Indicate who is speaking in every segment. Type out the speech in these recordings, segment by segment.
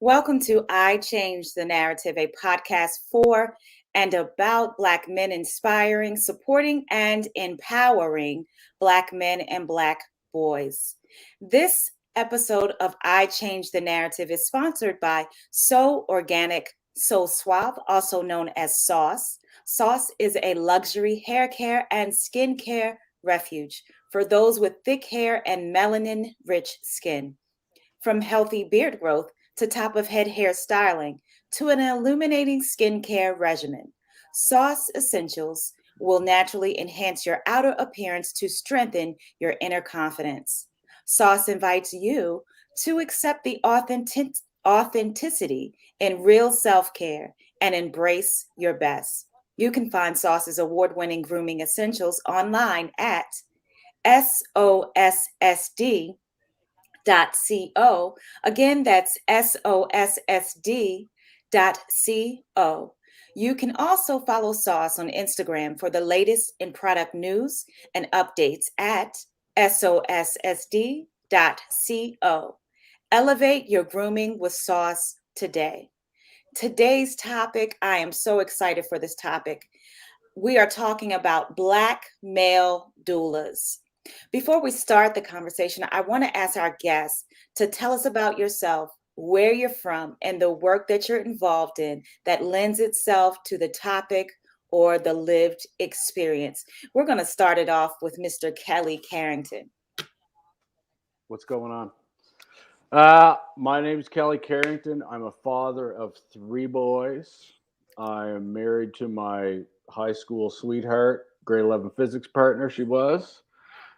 Speaker 1: Welcome to I Change the Narrative, a podcast for and about Black men inspiring, supporting, and empowering Black men and Black boys. This episode of I Change the Narrative is sponsored by So Organic, So Suave, also known as Sauce. Sauce is a luxury hair care and skincare refuge for those with thick hair and melanin rich skin. From healthy beard growth to top of head hair styling to an illuminating skincare regimen, Sauce Essentials will naturally enhance your outer appearance to strengthen your inner confidence. Sauce invites you to accept the authenticity in real self care and embrace your best. You can find Sauce's award winning grooming essentials online at SOSSD .co. Again, that's SOSSD.co. You can also follow Sauce on Instagram for the latest in product news and updates at SOSSD.co. Elevate your grooming with Sauce today. Today's topic, I am so excited for this topic. We are talking about Black male doulas. Before we start the conversation, I want to ask our guests to tell us about yourself, where you're from, and the work that you're involved in that lends itself to the topic or the lived experience. We're going to start it off with Mr. Kelly Carrington.
Speaker 2: What's going on? My name is Kelly Carrington. I'm a father of 3 boys. I am married to my high school sweetheart, grade 11 physics partner, she was.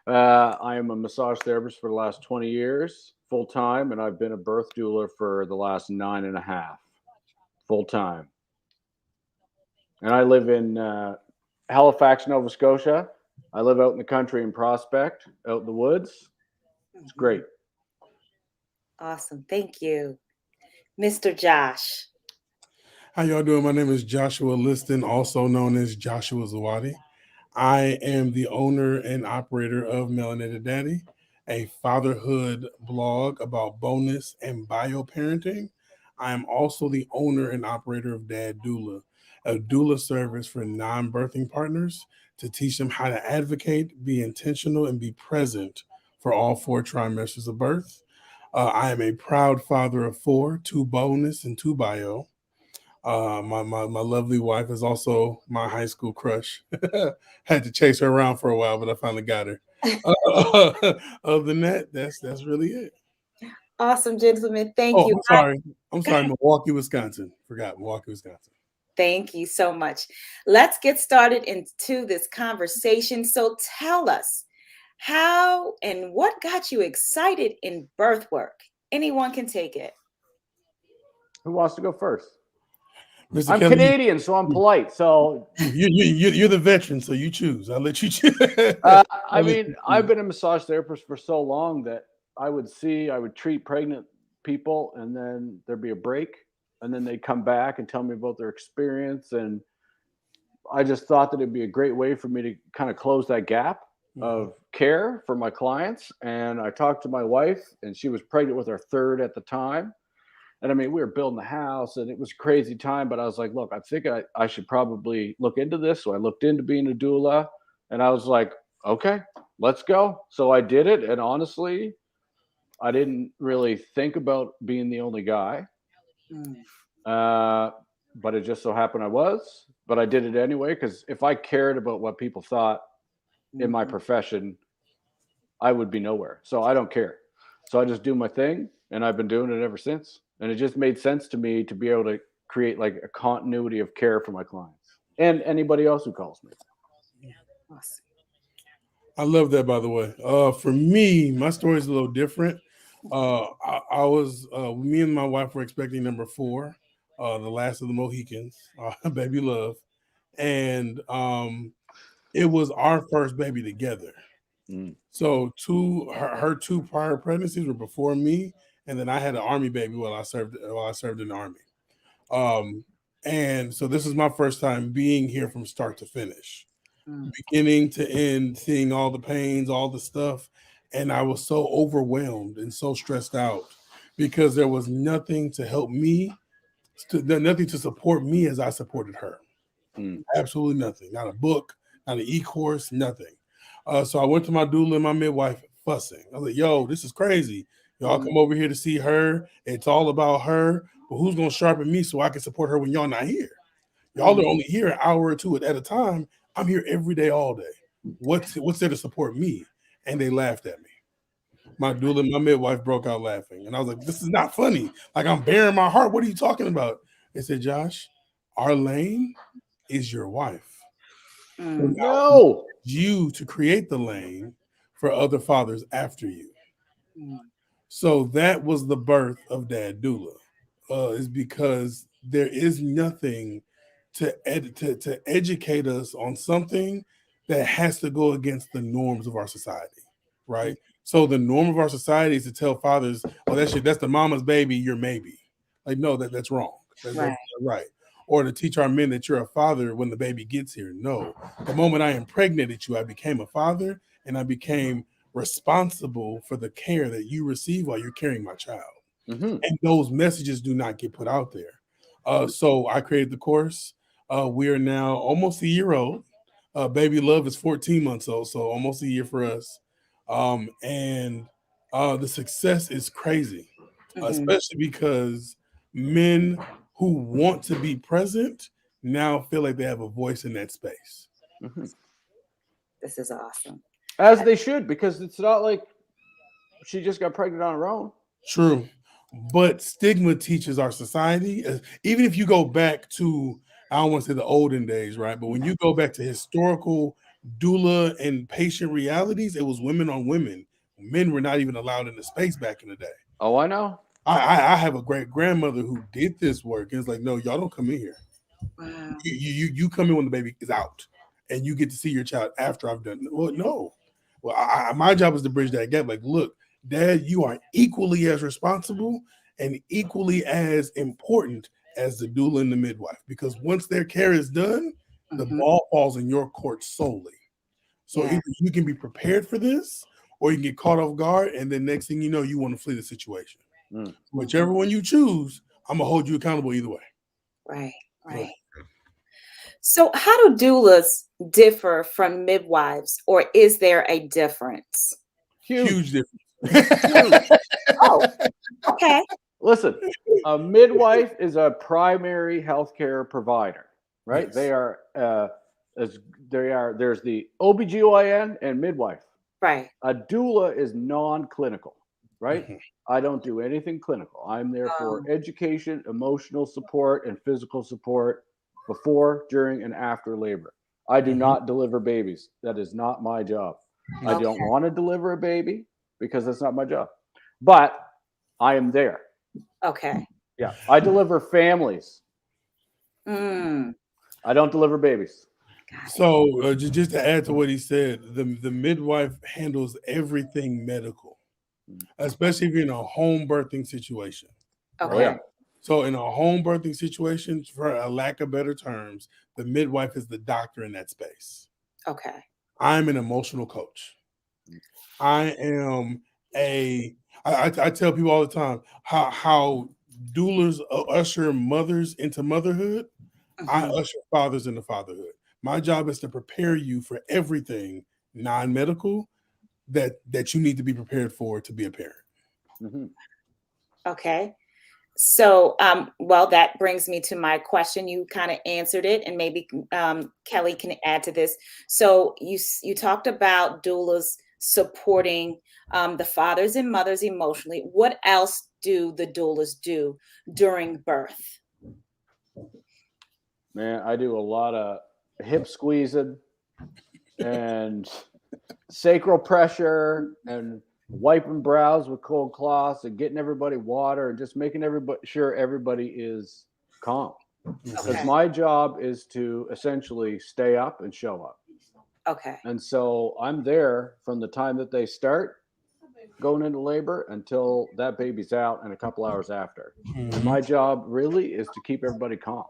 Speaker 2: I am a massage therapist for the last 20 years, full time, and I've been a birth doula for the last 9.5, full time. And I live in Halifax, Nova Scotia. I live out in the country in Prospect, out in the woods. It's great.
Speaker 1: Awesome. Thank you. Mr. Josh.
Speaker 3: How y'all doing? My name is Joshua Liston, also known as Joshua Zawadi. I am the owner and operator of Melanated Daddy, a fatherhood blog about bonus and bio parenting. I am also the owner and operator of Dad Doula, a doula service for non-birthing partners to teach them how to advocate, be intentional, and be present for all 4 trimesters of birth. I am a proud father of 4, 2 bonus and 2 bio. My lovely wife is also my high school crush. Had to chase her around for a while, but I finally got her. Other than that, that's really it.
Speaker 1: Awesome, gentlemen. Thank you.
Speaker 3: I'm sorry, Milwaukee, Wisconsin. Forgot Milwaukee, Wisconsin.
Speaker 1: Thank you so much. Let's get started into this conversation. So tell us how and what got you excited in birth work? Anyone can take it.
Speaker 2: Who wants to go first?
Speaker 3: Mr.
Speaker 2: I'm
Speaker 3: Kelly,
Speaker 2: Canadian, so I'm polite. So
Speaker 3: you're the veteran, so you choose. I'll let you choose.
Speaker 2: I mean, I've been a massage therapist for so long that I would treat pregnant people, and then there'd be a break, and then they'd come back and tell me about their experience. And I just thought that it'd be a great way for me to kind of close that gap of care for my clients. And I talked to my wife, and she was pregnant with her 3rd at the time. And I mean, we were building the house, and it was a crazy time, but I was like, look, I think I should probably look into this. So I looked into being a doula, and I was like, okay, let's go. So I did it. And honestly, I didn't really think about being the only guy. But it just so happened I was. But I did it anyway, because if I cared about what people thought in my profession, I would be nowhere. So I don't care. So I just do my thing, and I've been doing it ever since. And it just made sense to me to be able to create like a continuity of care for my clients and anybody else who calls me.
Speaker 1: Awesome.
Speaker 3: I love that, by the way. For me, my story is a little different. I was me and my wife were expecting number 4, the last of the Mohicans, baby love, and it was our first baby together. So her 2 prior pregnancies were before me, and then I had an Army baby while I served in the Army. And so this is my first time being here from start to finish, beginning to end, seeing all the pains, all the stuff. And I was so overwhelmed and so stressed out because there was nothing to help me, nothing to support me as I supported her. Absolutely nothing. Not a book, not an e-course, nothing. So I went to my doula and my midwife fussing. I was like, yo, this is crazy. Y'all come over here to see her. It's all about her. But who's going to sharpen me so I can support her when y'all not here? Y'all are only here an hour or two at a time. I'm here every day, all day. What's there to support me? And they laughed at me. My doula and my midwife broke out laughing. And I was like, this is not funny. Like, I'm bearing my heart. What are you talking about? They said, Josh, our lane is your wife. So
Speaker 2: no.
Speaker 3: You to create the lane for other fathers after you. So that was the birth of Dad Doula. Is because there is nothing to educate us on something that has to go against the norms of our society, right? So the norm of our society is to tell fathers, "Oh, that's the mama's baby. You're maybe." Like, no, that's wrong. That's right. Or to teach our men that you're a father when the baby gets here. No, the moment I impregnated you, I became a father, and I became responsible for the care that you receive while you're carrying my child. And those messages do not get put out there. So I created the course. We are now almost a year old. Baby Love is 14 months old, so almost a year for us. And the success is crazy, especially because men who want to be present now feel like they have a voice in that space.
Speaker 1: This is awesome.
Speaker 2: As they should, because it's not like she just got pregnant on her own.
Speaker 3: True. But stigma teaches our society, even if you go back to, I don't want to say the olden days, right? But when you go back to historical doula and patient realities, it was women on women. Men were not even allowed in the space back in the day.
Speaker 2: Oh, I know.
Speaker 3: I have a great grandmother who did this work, and it's like, no, y'all don't come in here.
Speaker 1: Wow.
Speaker 3: You come in when the baby is out, and you get to see your child after I've done. Well, no. Well, my job is to bridge that gap. Like, look, Dad, you are equally as responsible and equally as important as the doula and the midwife, because once their care is done, the ball falls in your court solely. So either you can be prepared for this, or you can get caught off guard, and then next thing you know, you want to flee the situation. Whichever one you choose, I'm gonna hold you accountable either way.
Speaker 1: Right. So how do doulas differ from midwives, or is there a difference?
Speaker 3: Huge difference.
Speaker 1: Oh, okay.
Speaker 2: Listen, a midwife is a primary healthcare provider, right? Yes. They are there's the OBGYN and midwife.
Speaker 1: Right.
Speaker 2: A doula is non-clinical, right? I don't do anything clinical. I'm there for education, emotional support, and physical support before, during, and after labor. I do not deliver babies. That is not my job. I don't want to deliver a baby because that's not my job. But I am there.
Speaker 1: Okay.
Speaker 2: Yeah. I deliver families. I don't deliver babies.
Speaker 3: So just to add to what he said, the midwife handles everything medical, especially if you're in a home birthing situation.
Speaker 1: Okay.
Speaker 3: Right? So in a home birthing situation, for a lack of better terms, the midwife is the doctor in that space.
Speaker 1: Okay.
Speaker 3: I'm an emotional coach. I am I tell people all the time how doulas usher mothers into motherhood. I usher fathers into fatherhood. My job is to prepare you for everything non-medical that you need to be prepared for to be a parent.
Speaker 1: Okay. So, well, that brings me to my question. You kind of answered it, and maybe Kelly can add to this. So you talked about doulas supporting the fathers and mothers emotionally. What else do the doulas do during birth?
Speaker 2: Man, I do a lot of hip squeezing and sacral pressure and wiping brows with cold cloths and getting everybody water and just making sure everybody is calm. Because my job is to essentially stay up and show up.
Speaker 1: Okay.
Speaker 2: And so I'm there from the time that they start going into labor until that baby's out and a couple hours after. And my job really is to keep everybody calm.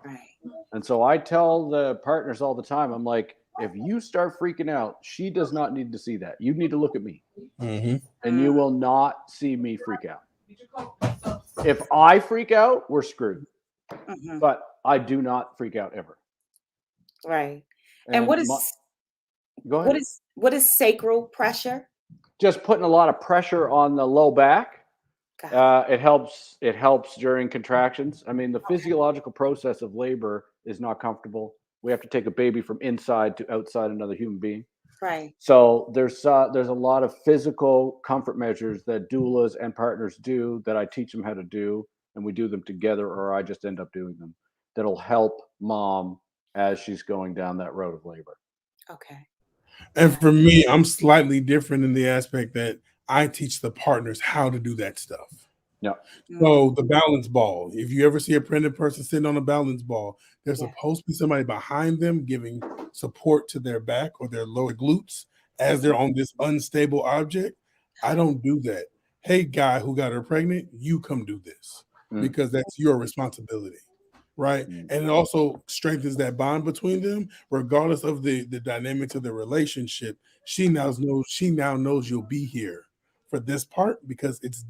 Speaker 1: Right.
Speaker 2: And so I tell the partners all the time, I'm like, if you start freaking out, she does not need to see that. You need to look at me. And you will not see me freak out. If I freak out, we're screwed.
Speaker 1: Mhm.
Speaker 2: But I do not freak out ever.
Speaker 1: Right. And
Speaker 2: Go ahead.
Speaker 1: what is sacral pressure?
Speaker 2: Just putting a lot of pressure on the low back.
Speaker 1: Got
Speaker 2: It helps during contractions. I mean, the physiological process of labor is not comfortable. We have to take a baby from inside to outside another human being.
Speaker 1: Right.
Speaker 2: So there's a lot of physical comfort measures that doulas and partners do that I teach them how to do, and we do them together, or I just end up doing them. That'll help mom as she's going down that road of labor.
Speaker 1: Okay.
Speaker 3: And for me, I'm slightly different in the aspect that I teach the partners how to do that stuff.
Speaker 2: Yeah.
Speaker 3: So the balance ball, if you ever see a pregnant person sitting on a balance ball, there's
Speaker 1: Yeah.
Speaker 3: supposed to be somebody behind them giving support to their back or their lower glutes as they're on this unstable object. I don't do that. Hey, guy who got her pregnant, you come do this because that's your responsibility. Right. And it also strengthens that bond between them, regardless of the dynamics of the relationship. She now knows you'll be here for this part because it's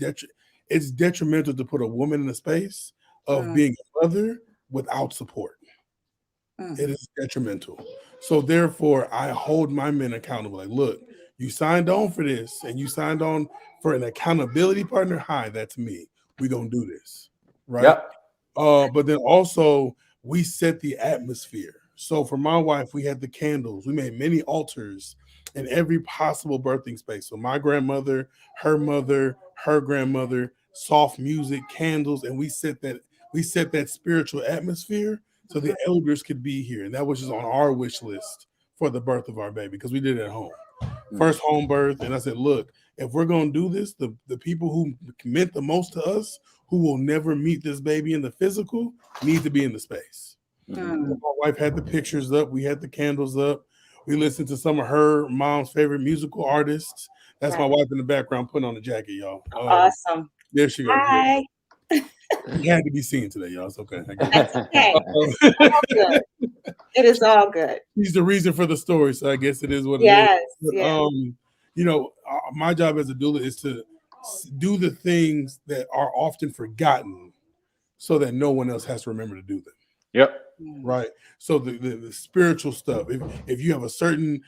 Speaker 3: detrimental to put a woman in a space of being a mother without support. It is detrimental. So therefore, I hold my men accountable. Like, look, you signed on for this and you signed on for an accountability partner. Hi, that's me. We're going to do this. Right.
Speaker 2: Yep.
Speaker 3: But then also we set the atmosphere. So for my wife, we had the candles. We made many altars in every possible birthing space. So my grandmother, her mother, her grandmother, soft music, candles, and we set that spiritual atmosphere so the elders could be here. And that was just on our wish list for the birth of our baby because we did it at home. First home birth. And I said, look, if we're going to do this, the people who meant the most to us, who will never meet this baby in the physical, need to be in the space. So my wife had the pictures up. We had the candles up. We listened to some of her mom's favorite musical artists. That's my wife in the background putting on the jacket, y'all.
Speaker 1: Awesome.
Speaker 3: There she goes.
Speaker 1: Hi.
Speaker 3: It had to be seen today, y'all. It's okay.
Speaker 1: That's okay. All good. It is all good.
Speaker 3: She's the reason for the story, so I guess it is what it
Speaker 1: Yes.
Speaker 3: is. But, my job as a doula is to do the things that are often forgotten so that no one else has to remember to do them.
Speaker 2: Yep.
Speaker 3: Right. So the spiritual stuff, if you have a certain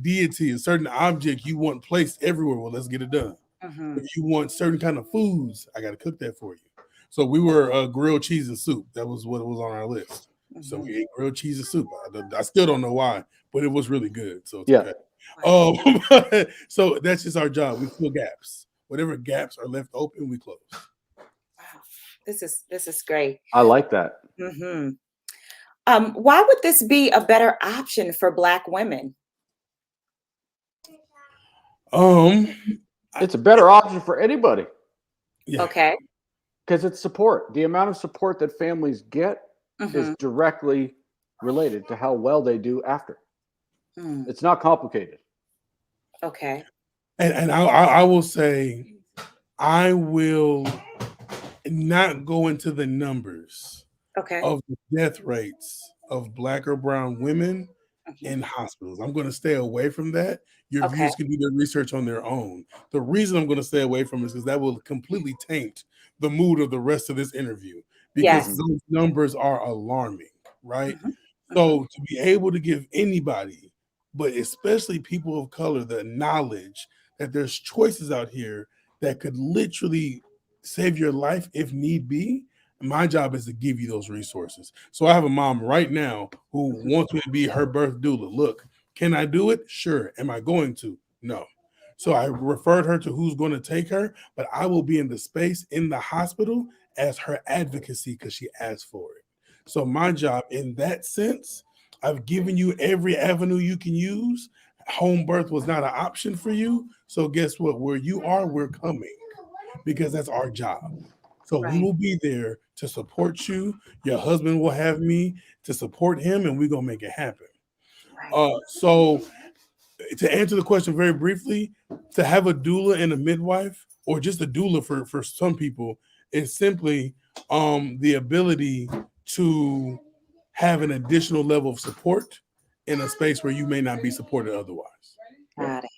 Speaker 3: deity, a certain object you want placed everywhere, well, let's get it done. If you want certain kind of foods, I got to cook that for you. So we were grilled cheese and soup. That was what was on our list. So we ate grilled cheese and soup. I still don't know why, but it was really good. So it's okay. So that's just our job. We fill gaps. Whatever gaps are left open, we close.
Speaker 1: Wow. This is great.
Speaker 2: I like that.
Speaker 1: Why would this be a better option for Black women?
Speaker 2: It's a better option for anybody.
Speaker 3: Yeah.
Speaker 1: Okay.
Speaker 2: Because it's support. The amount of support that families get is directly related to how well they do after. It's not complicated.
Speaker 1: Okay.
Speaker 3: And I will say, I will not go into the numbers of the death rates of Black or brown women in hospitals. I'm going to stay away from that. Your viewers can do their research on their own. The reason I'm going to stay away from it is because that will completely taint the mood of the rest of this interview because those numbers are alarming, right? So to be able to give anybody, but especially people of color, the knowledge that there's choices out here that could literally save your life if need be, my job is to give you those resources. So I have a mom right now who wants me to be her birth doula. Look, can I do it? Sure. Am I going to? No. So I referred her to who's going to take her, but I will be in the space in the hospital as her advocacy because she asked for it. So my job in that sense, I've given you every avenue you can use. Home birth was not an option for you. So guess what? Where you are, we're coming because that's our job. So we will be there to support you. Your husband will have me to support him, and we're going to make it happen. So to answer the question very briefly, to have a doula and a midwife, or just a doula for some people, is simply the ability to have an additional level of support in a space where you may not be supported otherwise.
Speaker 1: Got it.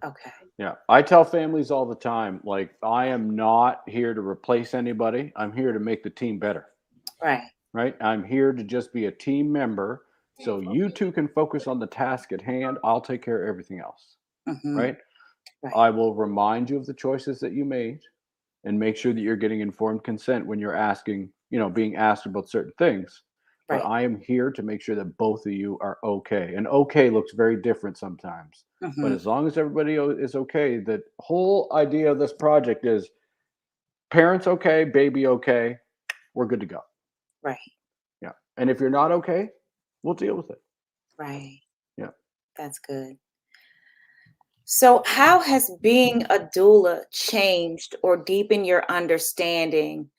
Speaker 1: Okay.
Speaker 2: Yeah. I tell families all the time, like, I am not here to replace anybody. I'm here to make the team better.
Speaker 1: Right.
Speaker 2: Right. I'm here to just be a team member. So you two can focus on the task at hand. I'll take care of everything else.
Speaker 1: Mm-hmm.
Speaker 2: Right.
Speaker 1: Right.
Speaker 2: I will remind you of the choices that you made and make sure that you're getting informed consent when you're asking, being asked about certain things. But
Speaker 1: Right.
Speaker 2: I am here to make sure that both of you are okay. And okay looks very different sometimes. But
Speaker 1: Mm-hmm.
Speaker 2: as long as everybody is okay, the whole idea of this project is parents okay, baby okay, we're good to go.
Speaker 1: Right.
Speaker 2: Yeah. And if you're not okay, we'll deal with it.
Speaker 1: Right.
Speaker 2: Yeah.
Speaker 1: That's good. So, how has being a doula changed or deepened your understanding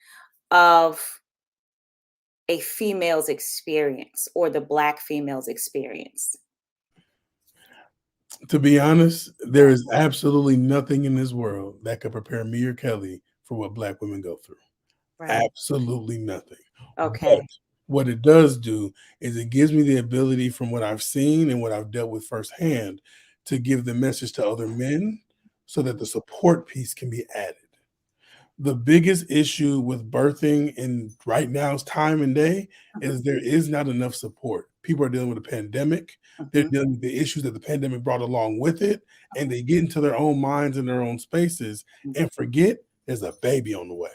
Speaker 1: of a female's experience or the Black female's experience?
Speaker 3: To be honest, there is absolutely nothing in this world that could prepare me or Kelly for what Black women go through.
Speaker 1: Right.
Speaker 3: Absolutely nothing. But
Speaker 1: Okay.
Speaker 3: what it does do is it gives me the ability from what I've seen and what I've dealt with firsthand to give the message to other men so that the support piece can be added. The biggest issue with birthing in right now's time and day is there is not enough support. People are dealing with a pandemic. They're
Speaker 1: Mm-hmm.
Speaker 3: dealing with the issues that the pandemic brought along with it, and they get into their own minds and their own spaces and forget there's a baby on the way.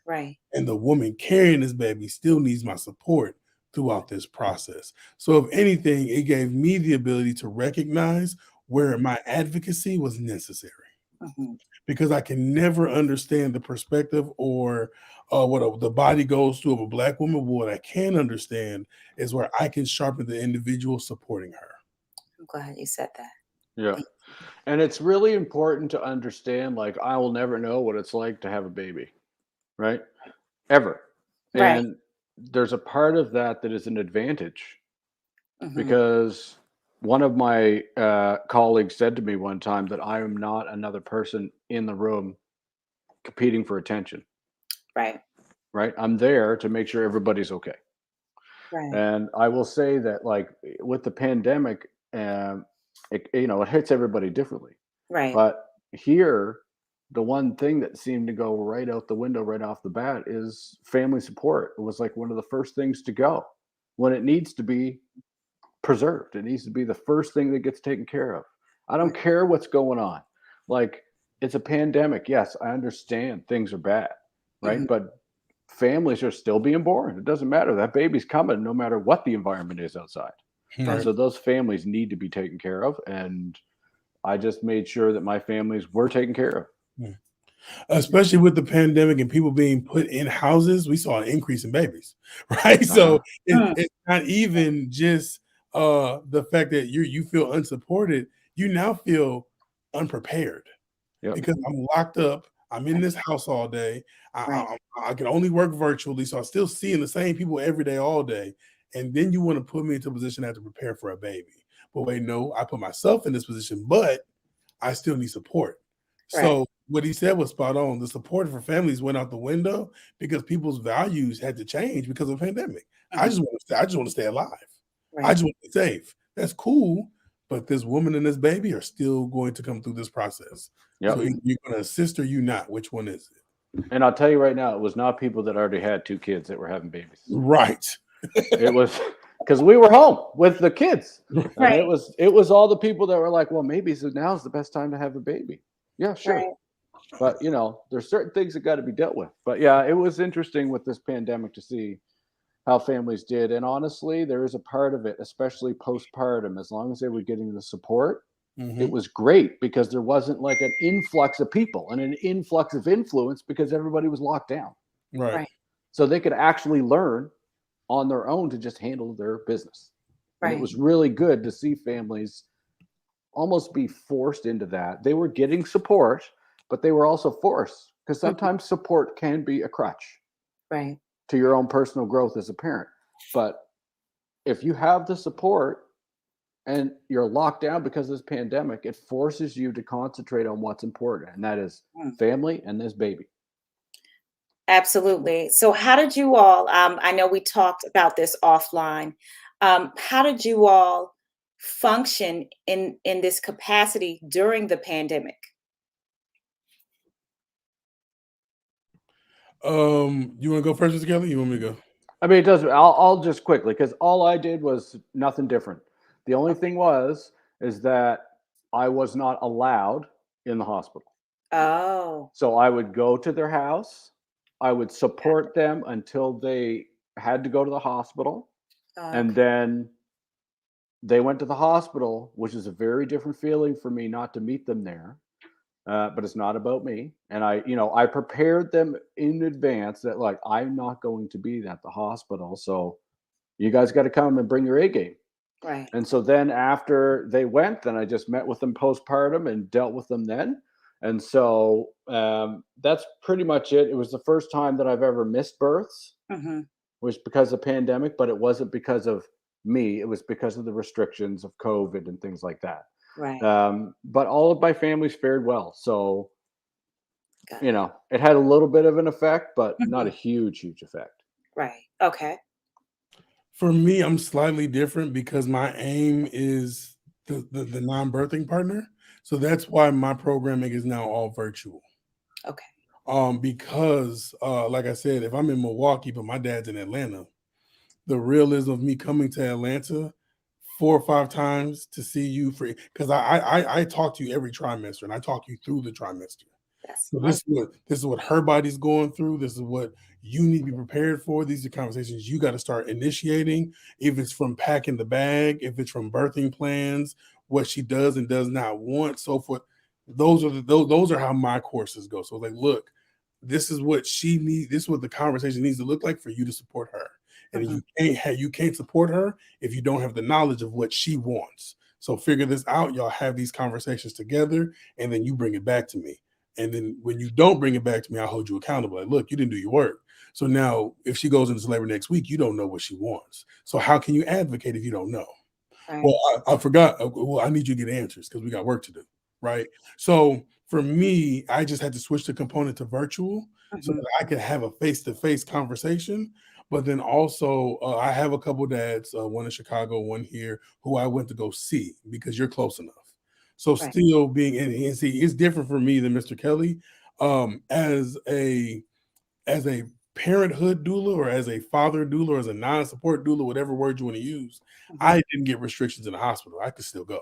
Speaker 1: Right.
Speaker 3: And the woman carrying this baby still needs my support throughout this process. So, if anything, it gave me the ability to recognize where my advocacy was necessary
Speaker 1: Mm-hmm.
Speaker 3: because I can never understand the perspective or the body goes through of a Black woman. But what I can understand is where I can sharpen the individual supporting her.
Speaker 1: I'm glad you said that.
Speaker 2: Yeah.
Speaker 1: Thank
Speaker 2: And it's really important to understand, like, I will never know what it's like to have a baby, right? Ever.
Speaker 1: you. Right.
Speaker 2: And there's a part of that that is an advantage
Speaker 1: Mm-hmm.
Speaker 2: because one of my colleagues said to me one time that I am not another person in the room competing for attention,
Speaker 1: Right.
Speaker 2: right? I'm there to make sure everybody's okay.
Speaker 1: Right.
Speaker 2: And I will say that, like, with the pandemic, it hits everybody differently.
Speaker 1: Right.
Speaker 2: But here, the one thing that seemed to go right out the window right off the bat is family support. It was like one of the first things to go when it needs to be preserved. It needs to be the first thing that gets taken care of. I don't care what's going on. Like, it's a pandemic. Yes, I understand things are bad, right?
Speaker 1: Mm-hmm.
Speaker 2: But families are still being born. It doesn't matter. That baby's coming no matter what the environment is outside. And
Speaker 3: Right.
Speaker 2: so those families need to be taken care of. And I just made sure that my families were taken care of.
Speaker 3: Yeah. Especially with the pandemic and people being put in houses, we saw an increase in babies, right? So
Speaker 2: Uh-huh.
Speaker 3: it's not even just the fact that you feel unsupported. You now feel unprepared
Speaker 2: Yep.
Speaker 3: because I'm locked up. I'm in this house all day.
Speaker 1: Right.
Speaker 3: I can only work virtually, so I'm still seeing the same people every day, all day. And then you want to put me into a position I have to prepare for a baby. But wait, no, I put myself in this position, but I still need support.
Speaker 1: Right.
Speaker 3: So what he said was spot on. The support for families went out the window because people's values had to change because of the pandemic. I just want to stay alive. I
Speaker 1: Right.
Speaker 3: just want to be safe. That's cool, but this woman and this baby are still going to come through this process.
Speaker 2: Yep.
Speaker 3: So you're going to assist or you not. Which one is it?
Speaker 2: And I'll tell you right now, it was not people that already had 2 kids that were having babies.
Speaker 3: Right.
Speaker 2: It was because we were home with the kids. And
Speaker 1: Right.
Speaker 2: it was all the people that were like, well, maybe so now's the best time to have a baby. Yeah, sure.
Speaker 1: Right.
Speaker 2: But there's certain things that got to be dealt with. But yeah, it was interesting with this pandemic to see how families did. And honestly, there is a part of it, especially postpartum, as long as they were getting the support, it was great because there wasn't like an influx of people and an influx of influence because everybody was locked down.
Speaker 3: Right.
Speaker 1: Right.
Speaker 2: So they could actually learn on their own to just handle their business. And
Speaker 1: Right.
Speaker 2: it was really good to see families almost be forced into that. They were getting support, but they were also forced because sometimes support can be a crutch
Speaker 1: Right.
Speaker 2: to your own personal growth as a parent. But if you have the support and you're locked down because of this pandemic, it forces you to concentrate on what's important, and that is family and this baby.
Speaker 1: Absolutely. So how did you all, I know we talked about this offline. How did you all function in this capacity during the pandemic?
Speaker 3: You want to go first, Mr. Kelly? You want me to go?
Speaker 2: I mean, it doesn't. I'll just quickly, because all I did was nothing different. The only thing is that I was not allowed in the hospital.
Speaker 1: Oh,
Speaker 2: So I would go to their house. I would support them until they had to go to the hospital. And
Speaker 1: okay.
Speaker 2: then they went to the hospital, which is a very different feeling for me not to meet them there. But it's not about me. And I prepared them in advance that, like, I'm not going to be at the hospital. So you guys got to come and bring your A game.
Speaker 1: Right.
Speaker 2: And so then after they went, then I just met with them postpartum and dealt with them then. And so that's pretty much it. It was the first time that I've ever missed births,
Speaker 1: Mm-hmm.
Speaker 2: was because of pandemic, but it wasn't because of me. It was because of the restrictions of COVID and things like that.
Speaker 1: Right.
Speaker 2: But all of my families fared well. So,
Speaker 1: Got it.
Speaker 2: it had a little bit of an effect, but not a
Speaker 1: Mhm.
Speaker 2: huge effect.
Speaker 1: Right. Okay.
Speaker 3: For me, I'm slightly different because my aim is the non-birthing partner. So that's why my programming is now all virtual.
Speaker 1: Okay.
Speaker 3: Because like I said, if I'm in Milwaukee, but my dad's in Atlanta, the realism of me coming to Atlanta 4 or 5 times to see you for because I talk to you every trimester and I talk you through the trimester.
Speaker 1: That's
Speaker 3: So
Speaker 1: wonderful.
Speaker 3: this is what her body's going through. This is what you need to be prepared for. These are conversations you got to start initiating. If it's from packing the bag, if it's from birthing plans, what she does and does not want, so forth. Those are how my courses go. So like, look, this is what she needs. This is what the conversation needs to look like for you to support her. And
Speaker 1: Mhm.
Speaker 3: you can't support her if you don't have the knowledge of what she wants. So figure this out. Y'all have these conversations together, and then you bring it back to me. And then when you don't bring it back to me, I'll hold you accountable. Like, look, you didn't do your work. So now if she goes into labor next week, you don't know what she wants. So how can you advocate if you don't know?
Speaker 1: Right.
Speaker 3: Well, I forgot. Well, I need you to get answers because we got work to do. Right. So for me, I just had to switch the component to virtual so
Speaker 1: Mhm.
Speaker 3: that I could have a face-to-face conversation. But then also, I have a couple dads, one in Chicago, one here, who I went to go see because you're close enough. So
Speaker 1: Right.
Speaker 3: still being in see, it's different for me than Mr. Kelly. As a parenthood doula or as a father doula or as a non-support doula, whatever word you want to use,
Speaker 1: Mhm.
Speaker 3: I didn't get restrictions in the hospital. I could still go.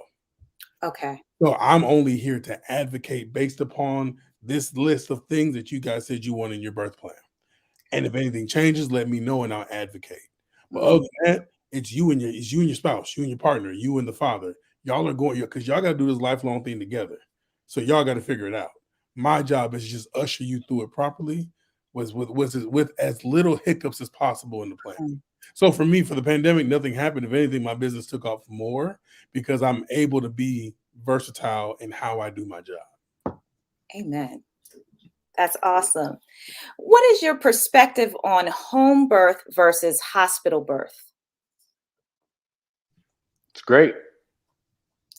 Speaker 1: Okay.
Speaker 3: So I'm only here to advocate based upon this list of things that you guys said you want in your birth plan. And if anything changes, let me know and I'll advocate. But other
Speaker 1: Mm.
Speaker 3: than that, it's you and your spouse, you and your partner, you and the father. Y'all are going because y'all got to do this lifelong thing together. So y'all got to figure it out. My job is just usher you through it properly, with as little hiccups as possible in the plan.
Speaker 1: Mm.
Speaker 3: So for me, for the pandemic, nothing happened. If anything, my business took off more because I'm able to be versatile in how I do my job.
Speaker 1: Amen. That's awesome. What is your perspective on home birth versus hospital birth?
Speaker 2: It's great.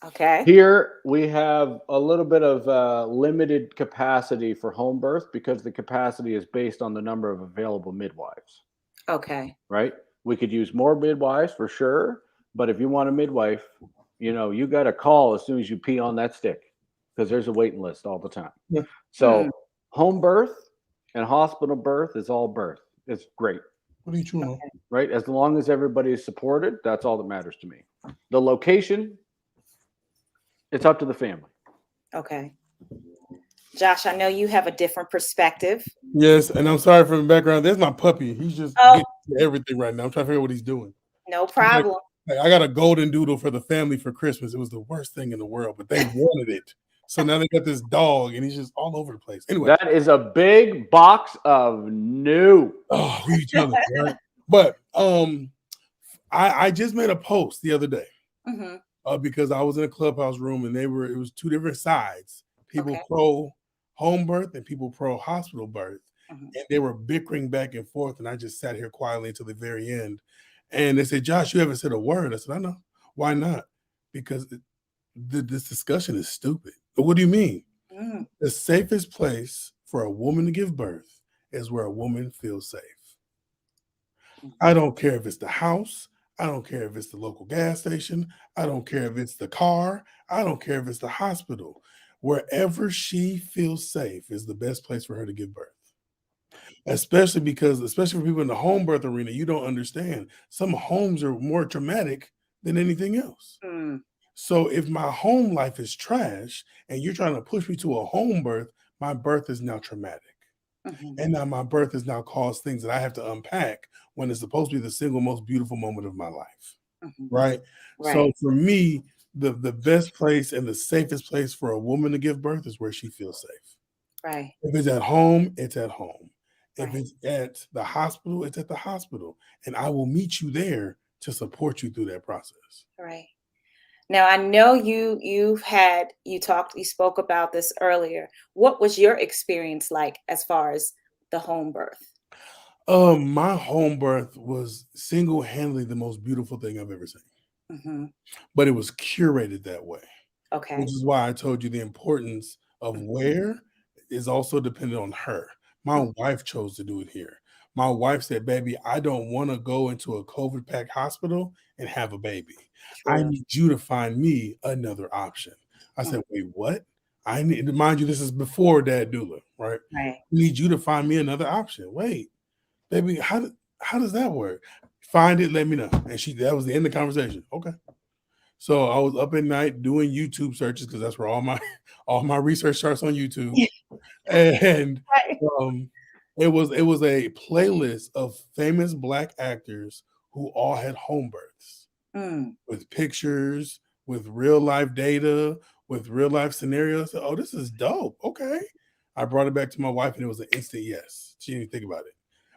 Speaker 1: Okay.
Speaker 2: Here we have a little bit of limited capacity for home birth because the capacity is based on the number of available midwives,
Speaker 1: Okay.
Speaker 2: right? We could use more midwives for sure, but if you want a midwife, you got to call as soon as you pee on that stick because there's a waiting list all the time.
Speaker 3: Yeah.
Speaker 1: Hmm.
Speaker 2: So home birth and hospital birth is all birth. It's great,
Speaker 3: What are you chewing on?
Speaker 2: right? As long as everybody is supported, that's all that matters to me. The location, it's up to the family.
Speaker 1: Okay. Josh, I know you have a different perspective.
Speaker 3: Yes, and I'm sorry for the background. There's my puppy. He's just
Speaker 1: Oh,
Speaker 3: getting to everything right now. I'm trying to figure out what he's doing.
Speaker 1: no
Speaker 3: He's like,
Speaker 1: problem.
Speaker 3: I got a golden doodle for the family for Christmas. It was the worst thing in the world, but they wanted it. So now they got this dog, and he's just all over the place. Anyway,
Speaker 2: That is a big box of new.
Speaker 3: oh, we each other, right? But I just made a post the other day
Speaker 1: Hmm.
Speaker 3: because I was in a clubhouse room, and it was two different sides: people
Speaker 1: Okay.
Speaker 3: pro home birth and people pro hospital birth.
Speaker 1: Hmm.
Speaker 3: And they were bickering back and forth, and I just sat here quietly until the very end. And they said, "Josh, you haven't said a word." I said, "I know. Why not? Because this discussion is stupid." But what do you mean?
Speaker 1: Mm.
Speaker 3: The safest place for a woman to give birth is where a woman feels safe. I don't care if it's the house. I don't care if it's the local gas station. I don't care if it's the car. I don't care if it's the hospital. Wherever she feels safe is the best place for her to give birth. especially for people in the home birth arena, you don't understand. Some homes are more traumatic than anything else.
Speaker 1: Mm.
Speaker 3: So if my home life is trash and you're trying to push me to a home birth, my birth is now traumatic.
Speaker 1: Mhm.
Speaker 3: And now my birth has now caused things that I have to unpack when it's supposed to be the single most beautiful moment of my life.
Speaker 1: Mhm.
Speaker 3: Right.
Speaker 1: Right.
Speaker 3: So for me, the best place and the safest place for a woman to give birth is where she feels safe.
Speaker 1: Right.
Speaker 3: If it's at home, it's at home. If
Speaker 1: Right.
Speaker 3: it's at the hospital, it's at the hospital. And I will meet you there to support you through that process.
Speaker 1: Right. Now, I know you spoke about this earlier. What was your experience like as far as the home birth?
Speaker 3: My home birth was single-handedly the most beautiful thing I've ever seen.
Speaker 1: Hmm.
Speaker 3: But it was curated that way,
Speaker 1: Okay.
Speaker 3: which is why I told you the importance of where is also dependent on her. My wife chose to do it here. My wife said, baby, I don't want to go into a COVID packed hospital and have a baby. I
Speaker 1: True.
Speaker 3: need you to find me another option. I said, wait, what? I need to mind you, this is before Dad Doula, right?
Speaker 1: Right.
Speaker 3: I need you to find me another option. Wait, baby, how does that work? Find it, let me know. And that was the end of the conversation. Okay. So I was up at night doing YouTube searches because that's where all my research starts on YouTube. And
Speaker 1: Right.
Speaker 3: it was a playlist of famous Black actors who all had home births
Speaker 1: Mm.
Speaker 3: with pictures, with real life data, with real life scenarios. Oh, this is dope. Okay. I brought it back to my wife and it was an instant yes. She didn't even think about it.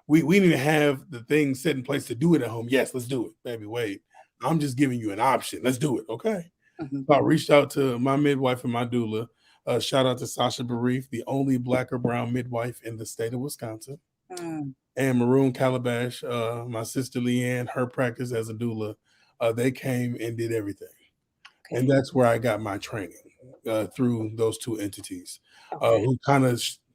Speaker 3: We didn't even have the thing set in place to do it at home. Yes, let's do it. Baby, wait. I'm just giving you an option. Let's do it. Okay.
Speaker 1: Mhm.
Speaker 3: So I reached out to my midwife and my doula. Shout out to Sasha Barif, the only Black or brown midwife in the state of Wisconsin.
Speaker 1: Mm.
Speaker 3: And Maroon Calabash, my sister Leanne, her practice as a doula. They came and did everything.
Speaker 1: Okay.
Speaker 3: And that's where I got my training through those two entities
Speaker 1: Okay.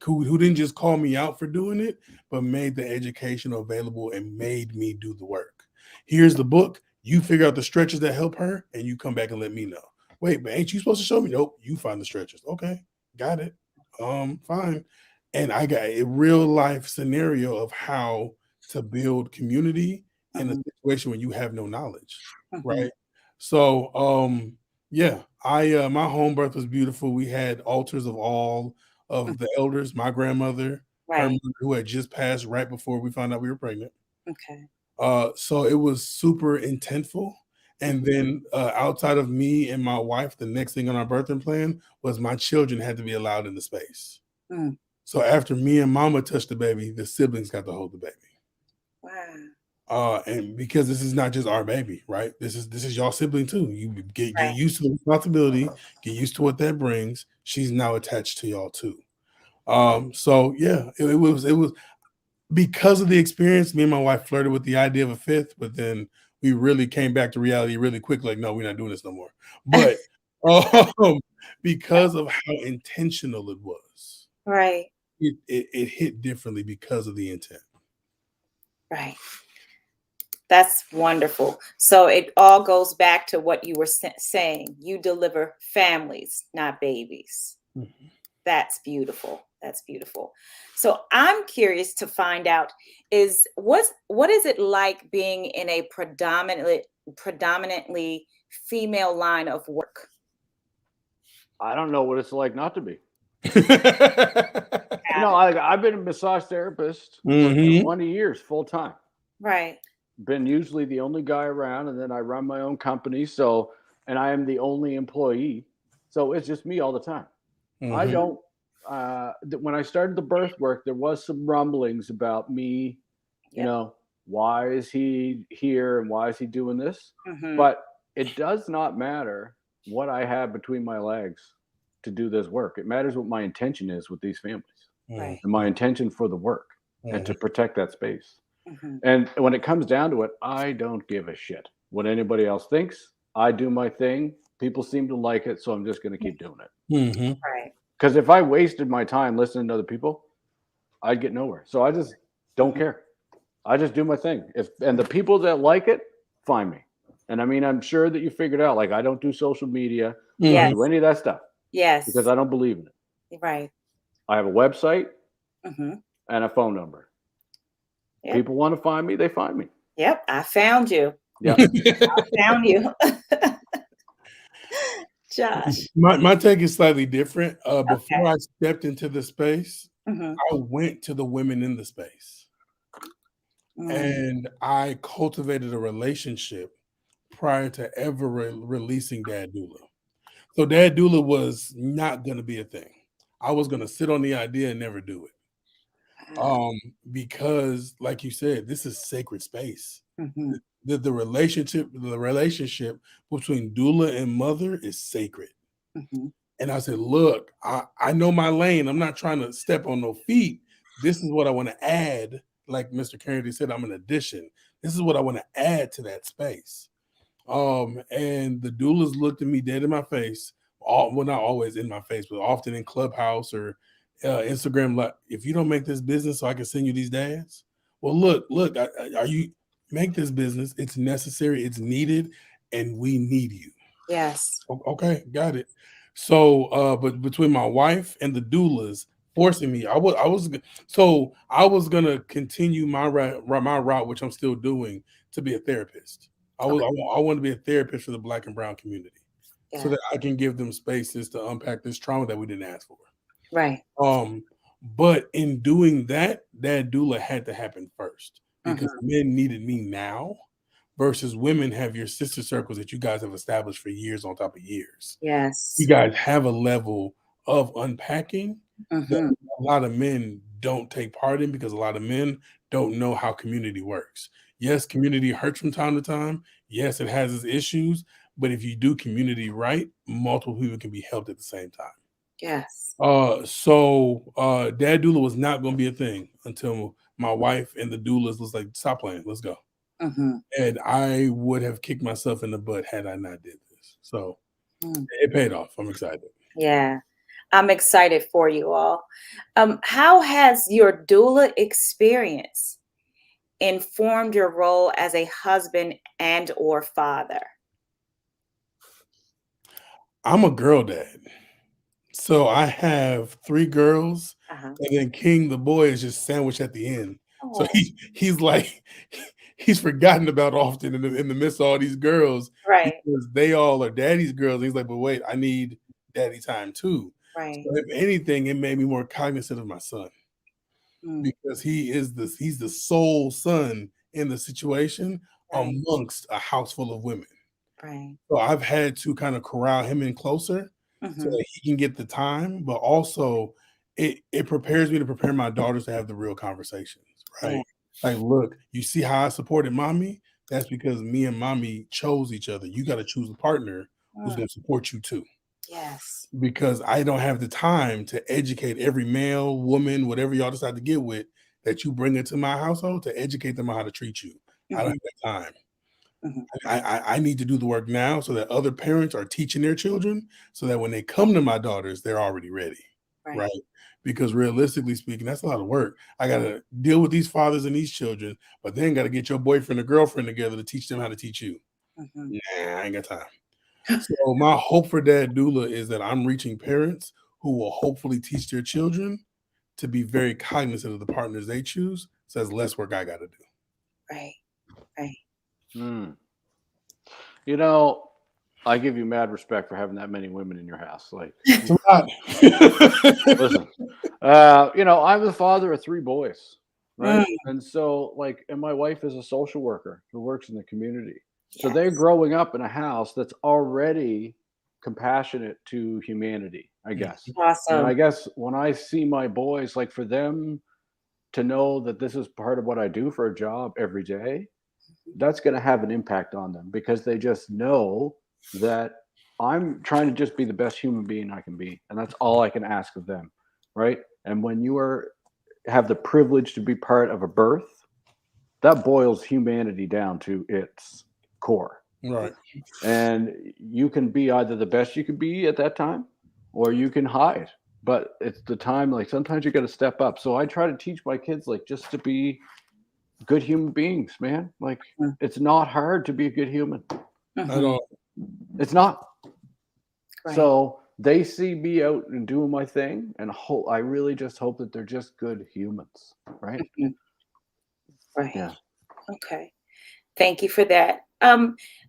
Speaker 3: who didn't just call me out for doing it, but made the education available and made me do the work. Here's the book. You figure out the stretches that help her, and you come back and let me know. Wait, but ain't you supposed to show me? Nope, you find the stretches. Okay, got it. Fine. And I got a real life scenario of how to build community in a
Speaker 1: Mhm.
Speaker 3: situation when you have no knowledge,
Speaker 1: Mhm.
Speaker 3: right? So, yeah, my home birth was beautiful. We had altars of all of the elders. My grandmother, her
Speaker 1: Right.
Speaker 3: mother, who had just passed right before we found out we were pregnant.
Speaker 1: Okay.
Speaker 3: So it was super intentful. And then outside of me and my wife, the next thing on our birthing plan was my children had to be allowed in the space.
Speaker 1: Mm.
Speaker 3: So after me and mama touched the baby, the siblings got to hold the baby.
Speaker 1: Wow.
Speaker 3: And because this is not just our baby, right? This is y'all sibling too. You get
Speaker 1: Right.
Speaker 3: used to the responsibility, get used to what that brings. She's now attached to y'all too. So yeah, it was because of the experience. Me and my wife flirted with the idea of a fifth, but then we really came back to reality really quick. Like, no, we're not doing this no more. But because of how intentional it was,
Speaker 1: Right.
Speaker 3: it hit differently because of the intent.
Speaker 1: Right. That's wonderful. So it all goes back to what you were saying. You deliver families, not babies.
Speaker 3: Mm-hmm.
Speaker 1: That's beautiful. That's beautiful. So I'm curious to find out what is it like being in a predominantly female line of work?
Speaker 2: I don't know what it's like not to be.
Speaker 3: Mm-hmm.
Speaker 2: I've been a massage therapist for 20 years full time.
Speaker 1: Right.
Speaker 2: Been usually the only guy around, and then I run my own company. And I am the only employee. So it's just me all the time.
Speaker 3: Mm-hmm.
Speaker 2: I don't, when I started the birth work, there was some rumblings about me, why is he here and why is he doing this?
Speaker 1: Mm-hmm.
Speaker 2: But it does not matter what I have between my legs to do this work. It matters what my intention is with these families.
Speaker 1: Right.
Speaker 2: And my intention for the work and to protect that space.
Speaker 1: Mm-hmm.
Speaker 2: And when it comes down to it, I don't give a shit what anybody else thinks. I do my thing. People seem to like it, so I'm just going to keep doing it.
Speaker 3: Mm-hmm.
Speaker 1: Right.
Speaker 2: Because if I wasted my time listening to other people, I'd get nowhere. So I just don't care. I just do my thing. And the people that like it, find me. And I mean, I'm sure that you figured out, like, I don't do social media. I don't do any of that stuff.
Speaker 1: Yes.
Speaker 2: Because I don't believe in it.
Speaker 1: Right.
Speaker 2: I have a website
Speaker 1: Mm-hmm.
Speaker 2: and a phone number.
Speaker 1: Yep.
Speaker 2: People want to find me, they find me.
Speaker 1: Yep, I found you.
Speaker 2: Yeah.
Speaker 1: I found you. Josh.
Speaker 3: My take is slightly different. Before
Speaker 1: Okay.
Speaker 3: I stepped into the space,
Speaker 1: Mhm.
Speaker 3: I went to the women in the space and I cultivated a relationship prior to ever releasing Dad Doula. So Dad Doula was not going to be a thing. I was going to sit on the idea and never do it.
Speaker 1: Wow.
Speaker 3: Because like you said, this is sacred space.
Speaker 1: Mhm.
Speaker 3: The relationship between doula and mother is sacred.
Speaker 1: Mhm.
Speaker 3: And I said, look, I know my lane. I'm not trying to step on no feet. This is what I want to add. Like Mr. Carrington said, I'm an addition. This is what I want to add to that space. And the doulas looked at me dead in my face. Well, not always in my face, but often in Clubhouse or Instagram. Like, if you don't make this business, so I can send you these dads. Well, look, are you make this business? It's necessary, it's needed, and we need you.
Speaker 1: Yes.
Speaker 3: Okay, got it. So, but between my wife and the doulas forcing me, I was gonna continue my route, which I'm still doing, to be a therapist. I want to be a therapist for the Black and Brown community, so that I can give them spaces to unpack this trauma that we didn't ask for.
Speaker 1: Right.
Speaker 3: But in doing that, that doula had to happen first because men needed me now. Versus women have your sister circles that you guys have established for years on top of years.
Speaker 1: Yes.
Speaker 3: You guys have a level of unpacking that a lot of men don't take part in because a lot of men don't know how community works. Yes, community hurts from time to time. Yes, it has its issues. But if you do community right, multiple people can be helped at the same time.
Speaker 1: Yes.
Speaker 3: Dad Doula was not going to be a thing until my wife and the doulas was like, stop playing, let's go. And I would have kicked myself in the butt had I not did this. So it paid off. I'm excited.
Speaker 1: Yeah, I'm excited for you all. How has your doula experience informed your role as a husband and or father?
Speaker 3: I'm a girl dad. So I have 3 girls, and then King, the boy, is just sandwiched at the end. So he's like, he's forgotten about often in the midst of all these girls,
Speaker 1: Right.
Speaker 3: because they all are daddy's girls. He's like, but wait, I need daddy time too.
Speaker 1: Right.
Speaker 3: So if anything, it made me more cognizant of my son, because he's the sole son in the situation amongst a house full of women.
Speaker 1: Right.
Speaker 3: So I've had to kind of corral him in closer so that he can get the time, but also it prepares me to prepare my daughters to have the real conversations, right?
Speaker 1: Yeah.
Speaker 3: Like, look, you see how I supported mommy? That's because me and mommy chose each other. You got to choose a partner who's going to support you too.
Speaker 1: Yes.
Speaker 3: Because I don't have the time to educate every male, woman, whatever y'all decide to get with, that you bring into my household, to educate them on how to treat you. I don't have that time. I need to do the work now so that other parents are teaching their children, so that when they come to my daughters, they're already ready, right? Because realistically speaking, that's a lot of work. I got to deal with these fathers and these children, but then got to get your boyfriend or girlfriend together to teach them how to teach you. Nah, I ain't got time. So my hope for Dad Doula is that I'm reaching parents who will hopefully teach their children to be very cognizant of the partners they choose. So that's less work I got to do.
Speaker 1: Right. Right.
Speaker 2: You know, I give you mad respect for having that many women in your house. Like, listen, you know, I'm the father of 3 boys, right? And so, like, and my wife is a social worker who works in the community. So they're growing up in a house that's already compassionate to humanity, I guess.
Speaker 1: Awesome.
Speaker 2: And I guess when I see my boys, like, for them to know that this is part of what I do for a job every day, that's going to have an impact on them, because they just know that I'm trying to just be the best human being I can be. And that's all I can ask of them. Right. And when you have the privilege to be part of a birth, that boils humanity down to its core.
Speaker 3: Right.
Speaker 2: And you can be either the best you can be at that time, or you can hide. But it's the time, like, sometimes you got to step up. So I try to teach my kids, like, just to be good human beings, man. Like, it's not hard to be a good human.
Speaker 3: At all.
Speaker 2: It's not.
Speaker 1: Right.
Speaker 2: So they see me out and doing my thing, and I really just hope that they're just good humans, right?
Speaker 1: Right.
Speaker 2: Yeah.
Speaker 1: Okay. Thank you for that.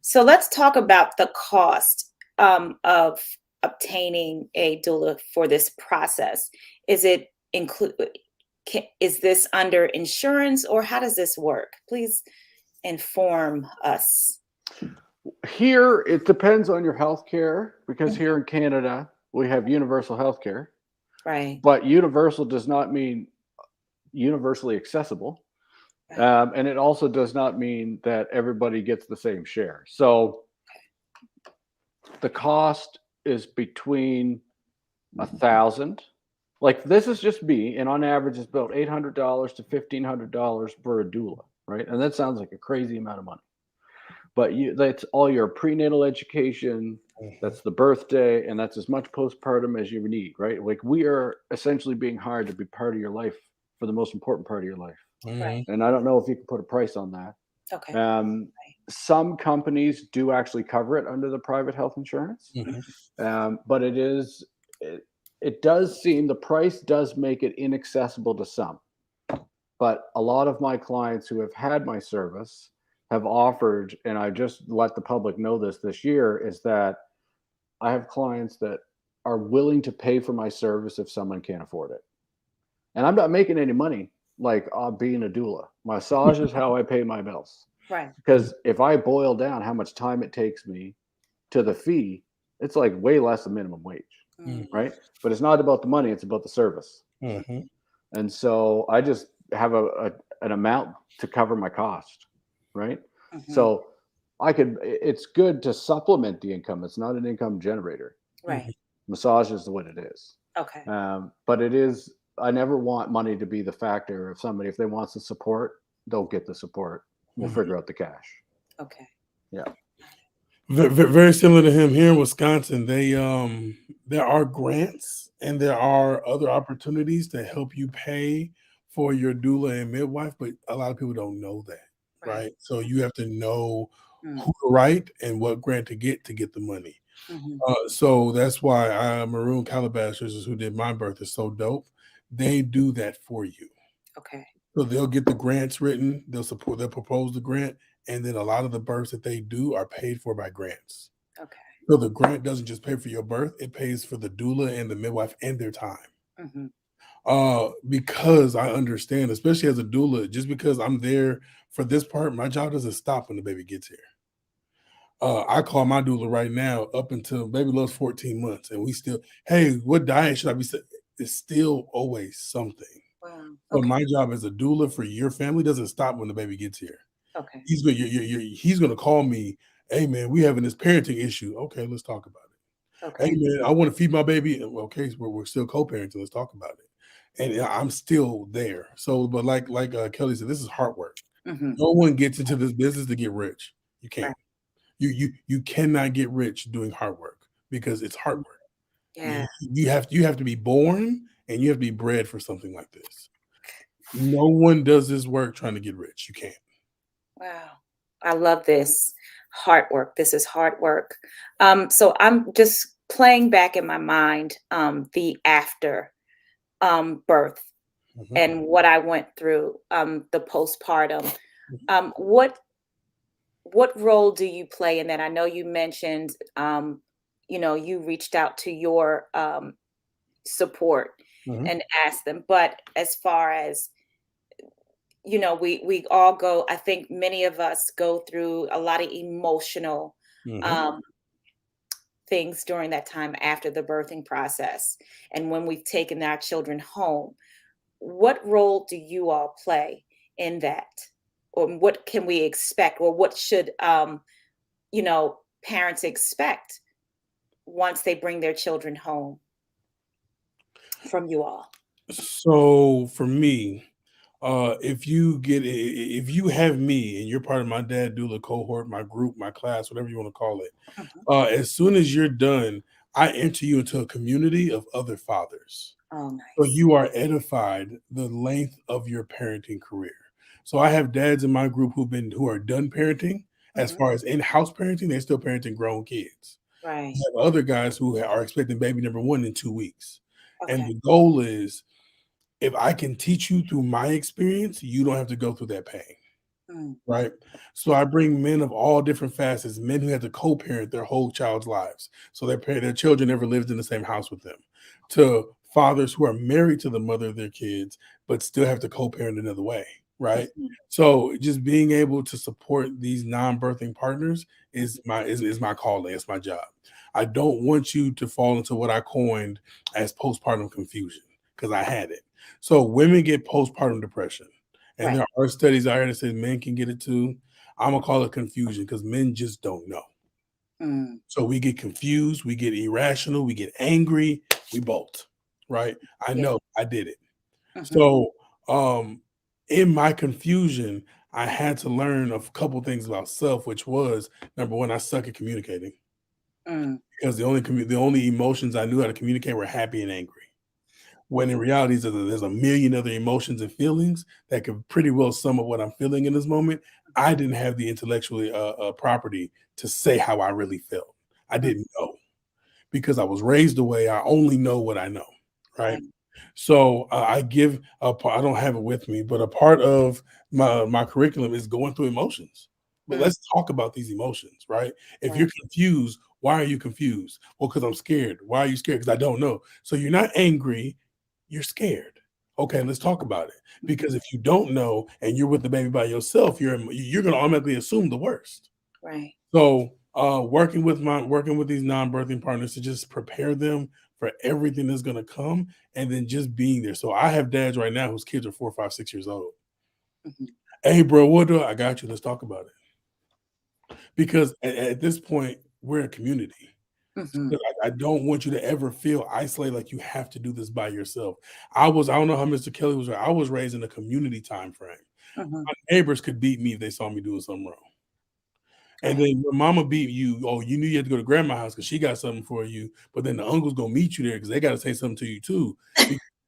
Speaker 1: So let's talk about the cost of obtaining a doula for this process. Is it include? Is this under insurance, or how does this work? Please inform us.
Speaker 2: Here, it depends on your health care, because
Speaker 1: Mhm.
Speaker 2: here in Canada, we have universal health care,
Speaker 1: Right.
Speaker 2: but universal does not mean universally accessible.
Speaker 1: Right.
Speaker 2: And it also does not mean that everybody gets the same share. So the cost is between 1,000. Like, this is just me, and on average, it's about $800 to $1,500 for a doula, right? And that sounds like a crazy amount of money. But that's all your prenatal education, that's the birthday, and that's as much postpartum as you need, right? Like, we are essentially being hired to be part of your life for the most important part of your life.
Speaker 1: Right.
Speaker 2: And I don't know if you can put a price on that.
Speaker 1: Okay.
Speaker 2: Some companies do actually cover it under the private health insurance, but it does seem the price does make it inaccessible to some. But a lot of my clients who have had my service have offered, and I just let the public know this year, is that I have clients that are willing to pay for my service if someone can't afford it. And I'm not making any money like being a doula. Massage is how I pay my bills.
Speaker 1: Right.
Speaker 2: Because if I boil down how much time it takes me to the fee, it's like way less than minimum wage, right? But it's not about the money, it's about the service. And so I just have an amount to cover my cost, right? So it's good to supplement the income. It's not an income generator.
Speaker 1: Right.
Speaker 2: Massage is what it is.
Speaker 1: Okay.
Speaker 2: But it is, I never want money to be the factor of somebody. If they want the support, they'll get the support. We'll figure out the cash.
Speaker 1: Okay.
Speaker 2: Yeah.
Speaker 3: Very similar to him here in Wisconsin. There are grants and there are other opportunities to help you pay for your doula and midwife, but a lot of people don't know that, right? So you have to know who to write and what grant to get the money. So that's why Maroon Calabashes, who did my birth, is so dope. They do that for you.
Speaker 1: Okay.
Speaker 3: So they'll get the grants written, they'll propose the grant, and then a lot of the births that they do are paid for by grants.
Speaker 1: Okay.
Speaker 3: So the grant doesn't just pay for your birth, it pays for the doula and the midwife and their time. Because I understand, especially as a doula, just because I'm there for this part, my job doesn't stop when the baby gets here. I call my doula right now up until baby loves 14 months, and we still, hey, what diet should I be? It's still always something.
Speaker 1: Wow.
Speaker 3: So my job as a doula for your family doesn't stop when the baby gets here.
Speaker 1: Okay.
Speaker 3: He's going to call me. Hey man, we having this parenting issue. Okay, let's talk about it.
Speaker 1: Okay.
Speaker 3: Hey man, I want to feed my baby. Okay, we're still co-parenting. Let's talk about it. And I'm still there. So, but like Kelly said, this is hard work. No one gets into this business to get rich. You can't. Right. You cannot get rich doing hard work because it's hard work.
Speaker 1: Yeah.
Speaker 3: You have to be born and you have to be bred for something like this. No one does this work trying to get rich. You can't.
Speaker 1: Wow. I love this. Hard work. This is hard work. So I'm just playing back in my mind the after birth and what I went through, the postpartum. What role do you play in that? I know you mentioned, you reached out to your support and asked them, but as far as we all go, I think many of us go through a lot of emotional things during that time after the birthing process. And when we've taken our children home, what role do you all play in that? Or what can we expect? Or what should, parents expect once they bring their children home from you all?
Speaker 3: So for me, if you have me and you're part of my dad doula cohort, my group, my class, whatever you want to call it, as soon as you're done, I enter you into a community of other fathers.
Speaker 1: Oh, nice.
Speaker 3: So you are edified the length of your parenting career. So I have dads in my group who are done parenting. As far as in-house parenting, they're still parenting grown kids.
Speaker 1: Right.
Speaker 3: I have other guys who are expecting baby number 1 in 2 weeks.
Speaker 1: Okay.
Speaker 3: And the goal is if I can teach you through my experience, you don't have to go through that pain. Right. So I bring men of all different facets, men who had to co-parent their whole child's lives. So their children never lived in the same house with them, to fathers who are married to the mother of their kids, but still have to co-parent another way. Right. So just being able to support these non-birthing partners is my calling. It's my job. I don't want you to fall into what I coined as postpartum confusion, because I had it. So women get postpartum depression. And there are studies out here that say men can get it too. I'm gonna call it confusion, because men just don't know. So we get confused, we get irrational, we get angry, we bolt. Right? I know I did it. So in my confusion, I had to learn a couple things about self, which was, number one, I suck at communicating, because the only emotions I knew how to communicate were happy and angry. When in reality, there's a million other emotions and feelings that could pretty well sum up what I'm feeling in this moment. I didn't have the intellectual property to say how I really felt. I didn't know, because I was raised the way I only know what I know, right? So I don't have it with me, but a part of my curriculum is going through emotions. But let's talk about these emotions, right? If you're confused, why are you confused? Well, because I'm scared. Why are you scared? Because I don't know. So you're not angry, you're scared. Okay, let's talk about it. Because if you don't know and you're with the baby by yourself, you're going to automatically assume the worst.
Speaker 1: Right.
Speaker 3: So working with these non-birthing partners to just prepare them for everything that's going to come, and then just being there. So I have dads right now whose kids are 4, 5, 6 years old. Hey, bro, what do I got you? Let's talk about it. Because at this point, we're a community. I don't want you to ever feel isolated, like you have to do this by yourself. I don't know how Mr. Kelly was. I was raised in a community time frame. My neighbors could beat me if they saw me doing something wrong. And then your mama beat you. Oh, you knew you had to go to grandma's house because she got something for you. But then the uncle's gonna meet you there because they got to say something to you too,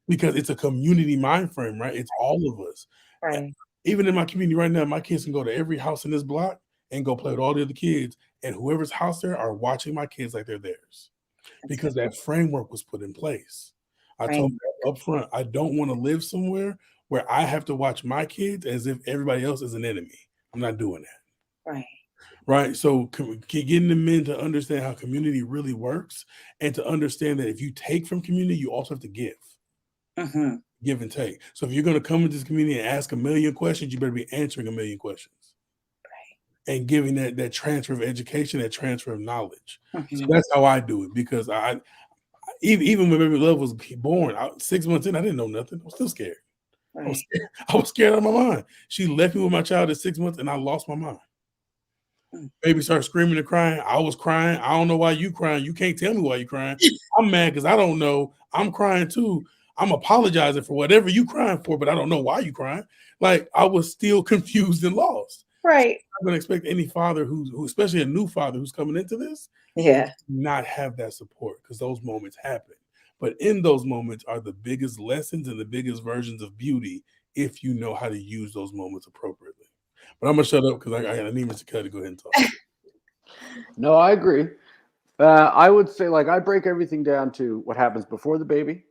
Speaker 3: because it's a community mind frame, right? It's all of us.
Speaker 1: Right.
Speaker 3: Even in my community right now, my kids can go to every house in this block and go play with all the other kids, and whoever's house there are watching my kids like they're theirs, because that framework was put in place. I told them up front, I don't want to live somewhere where I have to watch my kids as if everybody else is an enemy. I'm not doing that.
Speaker 1: Right.
Speaker 3: Right. So getting the men to understand how community really works, and to understand that if you take from community, you also have to give. Give and take. So if you're going to come into this community and ask a million questions, you better be answering a million questions. And giving that transfer of education, that transfer of knowledge. So that's how I do it, because even when baby Love was born, 6 months in, I didn't know nothing. I was still scared. I was scared out of my mind. She left me with my child at 6 months, and I lost my mind. Baby started screaming and crying. I was crying. I don't know why you crying. You can't tell me why you crying. I'm mad because I don't know. I'm crying too. I'm apologizing for whatever you crying for, but I don't know why you crying. Like, I was still confused and lost.
Speaker 1: Right.
Speaker 3: I'm going to expect any father who, especially a new father who's coming into this, not have that support, because those moments happen. But in those moments are the biggest lessons and the biggest versions of beauty, if you know how to use those moments appropriately. But I'm gonna shut up because I need Mr. Kelly to go ahead and talk.
Speaker 2: No, I agree. I would say, like, I break everything down to what happens before the baby,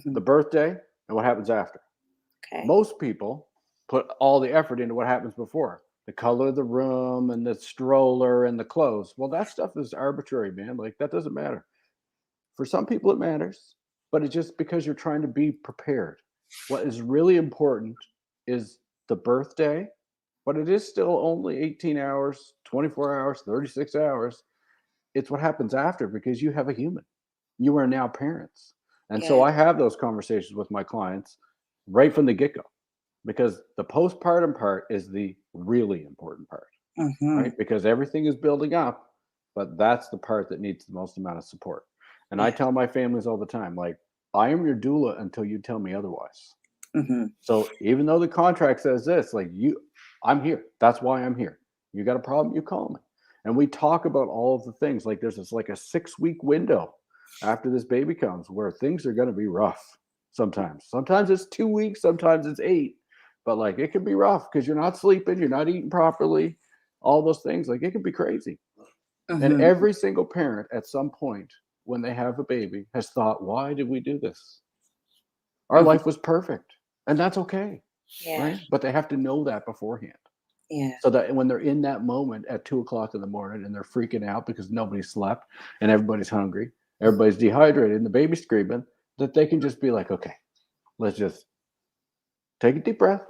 Speaker 2: the birthday, and what happens after. Most people put all the effort into what happens before. The color of the room and the stroller and the clothes. Well, that stuff is arbitrary, man. Like, that doesn't matter. For some people, it matters, but it's just because you're trying to be prepared. What is really important is the birthday, but it is still only 18 hours, 24 hours, 36 hours. It's what happens after, because you have a human. You are now parents. And so I have those conversations with my clients right from the get-go, because the postpartum part is the really important part, right? Because everything is building up, but that's the part that needs the most amount of support. And I tell my families all the time, like, I am your doula until you tell me otherwise. So even though the contract says this, like, I'm here. That's why I'm here. You got a problem, you call me. And we talk about all of the things. Like, there's like a 6-week window after this baby comes where things are going to be rough sometimes. Sometimes it's 2 weeks, sometimes it's 8. But, like, it can be rough because you're not sleeping, you're not eating properly, all those things. Like, it can be crazy. And every single parent at some point when they have a baby has thought, why did we do this? Our life was perfect, and that's okay,
Speaker 1: Yeah.
Speaker 2: right? But they have to know that beforehand.
Speaker 1: Yeah.
Speaker 2: So that when they're in that moment at 2 o'clock in the morning and they're freaking out because nobody slept and everybody's hungry, everybody's dehydrated, and the baby's screaming, that they can just be like, okay, let's just take a deep breath,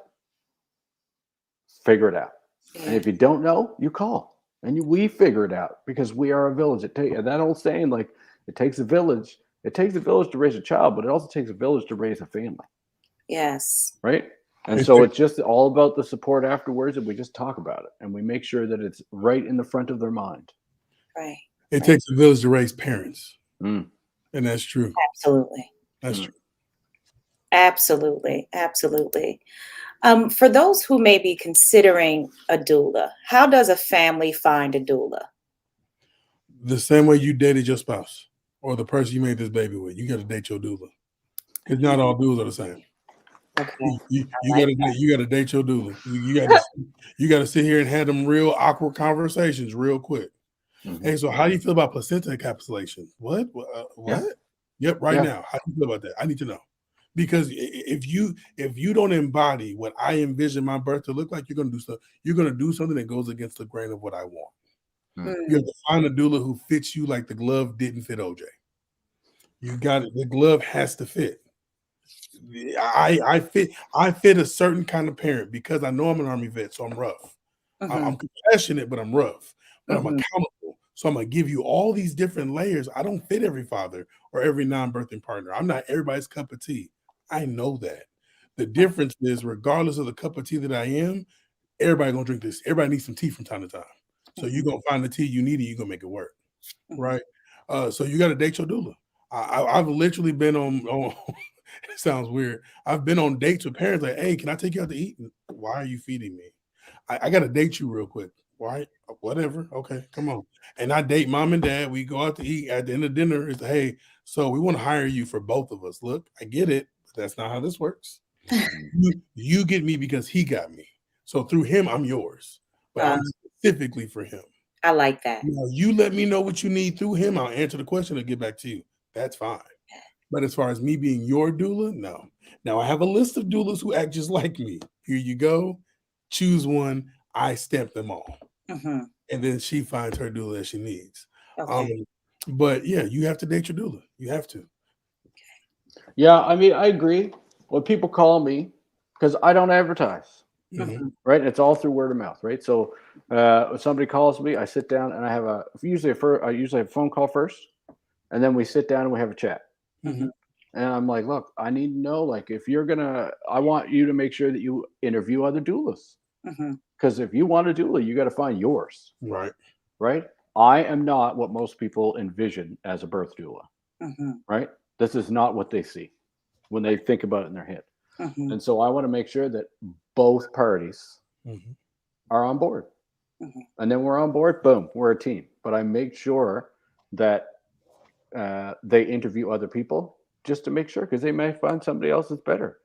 Speaker 2: figure it out. And
Speaker 1: Yeah.
Speaker 2: if you don't know, you call and we figure it out because we are a village. That old saying, like, it takes a village. It takes a village to raise a child, but it also takes a village to raise a family,
Speaker 1: Yes.
Speaker 2: right? And
Speaker 3: It
Speaker 2: so
Speaker 3: takes-
Speaker 2: it's just all about the support afterwards, and we just talk about it and we make sure that it's right in the front of their mind.
Speaker 1: Right.
Speaker 3: It
Speaker 1: Right.
Speaker 3: takes a village to raise parents,
Speaker 2: Mm.
Speaker 3: and that's true.
Speaker 1: Absolutely.
Speaker 3: That's
Speaker 2: Mm.
Speaker 3: true.
Speaker 1: Absolutely. Absolutely. For those who may be considering a doula, how does a family find a doula?
Speaker 3: The same way you dated your spouse or the person you made this baby with, you got to date your doula. Because not all doulas are the same.
Speaker 1: Okay.
Speaker 3: You
Speaker 1: like
Speaker 3: got to date your doula. You got to sit here and have them real awkward conversations real quick.
Speaker 2: Mhm.
Speaker 3: Hey, so how do you feel about placenta encapsulation? What? What? Yep, right
Speaker 2: Yeah.
Speaker 3: now. How do you feel about that? I need to know. Because if you don't embody what I envision my birth to look like, you're gonna do something that goes against the grain of what I want. You have to find a doula who fits you like the glove didn't fit OJ. You got it. The glove has to fit. I fit a certain kind of parent because I know I'm an Army vet, so I'm rough. I'm compassionate, but I'm rough. But I'm accountable. So I'm gonna give you all these different layers. I don't fit every father or every non-birthing partner. I'm not everybody's cup of tea. I know that. The difference is, regardless of the cup of tea that I am, everybody gonna drink this. Everybody needs some tea from time to time. So you're gonna find the tea you need and you're gonna make it work. Right. So you gotta date your doula. I've literally been on it sounds weird. I've been on dates with parents like, hey, can I take you out to eat? Why are you feeding me? I gotta date you real quick. Why? Whatever. Okay, come on. And I date mom and dad. We go out to eat. At the end of dinner, it's hey, so we want to hire you for both of us. Look, I get it, but that's not how this works. You get me because he got me. So through him, I'm yours. But I'm specifically for him.
Speaker 1: I like that.
Speaker 3: You let me know what you need through him. I'll answer the question and get back to you. That's fine. But as far as me being your doula, no. Now I have a list of doulas who act just like me. Here you go. Choose one. I stamp them all. And then she finds her doula that she needs.
Speaker 1: Okay.
Speaker 3: But yeah, you have to date your doula. You have to.
Speaker 2: Yeah, I mean, I agree. When people call me, because I don't advertise, right? It's all through word of mouth, right? So when somebody calls me, I sit down and I have I usually have a phone call first, and then we sit down and we have a chat. And I'm like, look, I need to know, like, if you're I want you to make sure that you interview other doulas. Because if you want a doula, you got to find yours. Right? I am not what most people envision as a birth doula. Right? This is not what they see when they think about it in their head. And so I want to make sure that both parties are on board. And then we're on board, boom, we're a team. But I make sure that they interview other people just to make sure, because they may find somebody else that's better.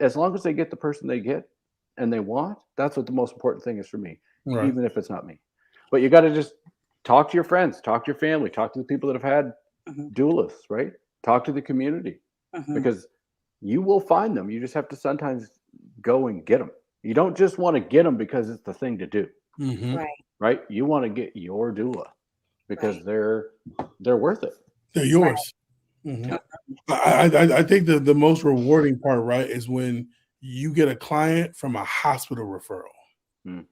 Speaker 2: As long as they get the person they get and they want, that's what the most important thing is for me, even if it's not me. But you got to just talk to your friends, talk to your family, talk to the people that have had doulas, right? Talk to the community, because you will find them. You just have to sometimes go and get them. You don't just want to get them because it's the thing to do, right? You want to get your doula because they're worth it.
Speaker 3: They're yours. I think the most rewarding part, right, is when you get a client from a hospital referral.